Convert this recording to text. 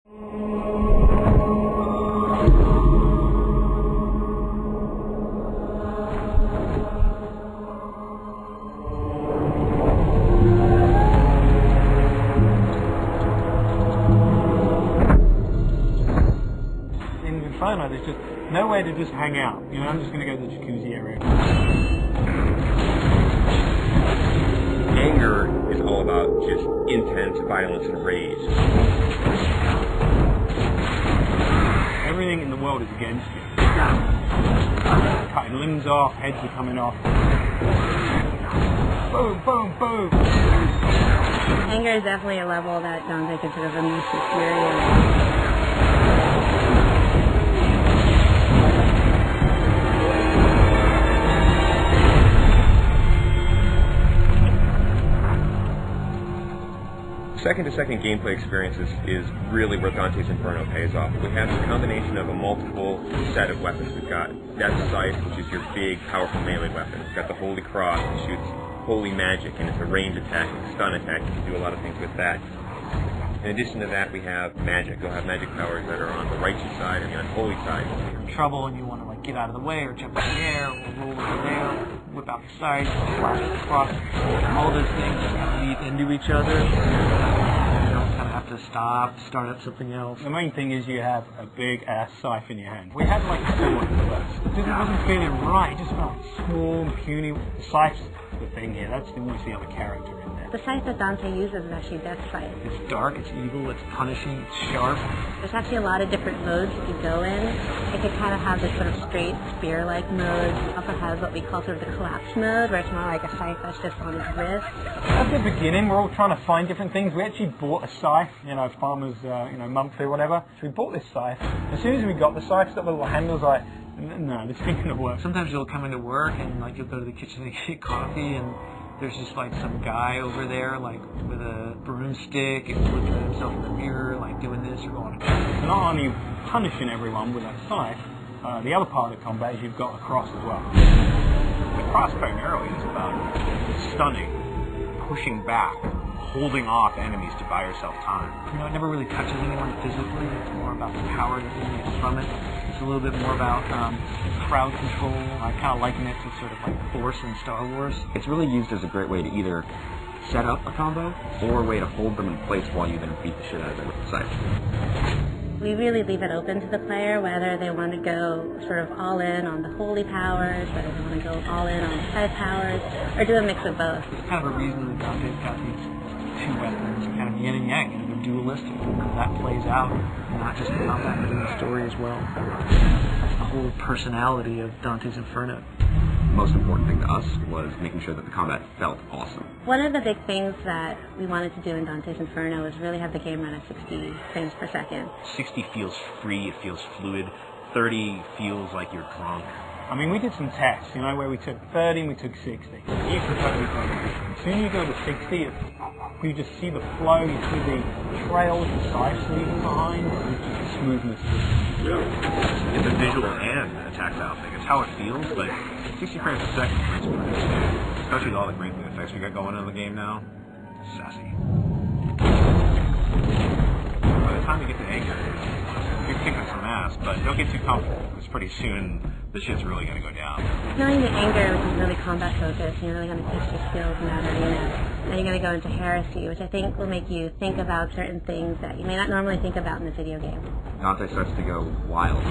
In Inferno, there's just nowhere to just hang out. You know, I'm just going to go to the jacuzzi area. Anger is all about just intense violence and rage. Everything in the world is against you. Cutting limbs off, heads are coming off. Boom, boom, boom. Anger is definitely a level that Dante can sort of unleash his fury on. Second-to-second gameplay experiences is really where Dante's Inferno pays off. We have a combination of a multiple set of weapons. We've got Death Scythe, which is your big, powerful melee weapon. We've got the Holy Cross, which shoots holy magic, and it's a range attack and a stun attack. You can do a lot of things with that. In addition to that, we have magic. You'll have magic powers that are on the righteous side and the unholy side. If you're in trouble and you want to like get out of the way or jump in the air or roll over there, whip out the side, flash across, all those things lead into each other. You don't kind of have to stop, start up something else. The main thing is you have a big ass scythe in your hand. We had like a sword first. It wasn't feeling right. It just felt small and puny. The scythe's the thing here. That's almost the other character in there. The scythe that Dante uses is actually Death Scythe. It's dark, it's evil, it's punishing, it's sharp. There's actually a lot of different modes you could go in. It could kind of have this sort of straight spear-like mode. It also has what we call sort of the collapse mode, where it's more like a scythe that's just on his wrist. At the beginning, we're all trying to find different things. We actually bought a scythe, farmers, monthly or whatever. So we bought this scythe. As soon as we got the scythe, it's got the little handles like, no, this ain't gonna work. Sometimes you'll come into work and like you'll go to the kitchen and get coffee and there's just like some guy over there like with a broomstick and looking at himself in the mirror like doing this or going. So not only punishing everyone with that scythe, the other part of the combat is you've got a cross as well. The cross primarily is about stunning, pushing back, holding off enemies to buy yourself time. It never really touches anyone physically. It's more about the power that emanates from it. It's a little bit more about crowd control. I kind of liken it to sort of like the Force in Star Wars. It's really used as a great way to either set up a combo or a way to hold them in place while you then beat the shit out of them with the scythe. We really leave it open to the player whether they want to go sort of all in on the holy powers, whether they want to go all in on the scythe powers, or do a mix of both. It's kind of a reason that Dante's got these two weapons, kind of yin and yang, they're dualistic. That plays out, not just in combat, but in the story as well. That's the whole personality of Dante's Inferno. The most important thing to us was making sure that the combat felt awesome. One of the big things that we wanted to do in Dante's Inferno is really have the game run at 60 frames per second. 60 feels free, it feels fluid. 30 feels like you're drunk. I mean, we did some tests, where we took 30 and we took 60. As soon as you go to 60, you just see the flow, you see the trails, the scythes leaving behind, and it's just the smoothness. Yeah. It's a visual and a tactile thing. It's how it feels, but 60 frames a second is pretty good. Especially with all the great effects we got going on in the game now. Sassy. By the time you get to anger, you're kicking some ass, but don't get too comfortable, because pretty soon the shit's really going to go down. Knowing the anger, which is really combat focused, you're really going to test your skills in that arena. Then you're going to go into heresy, which I think will make you think about certain things that you may not normally think about in the video game. Dante starts to go wild.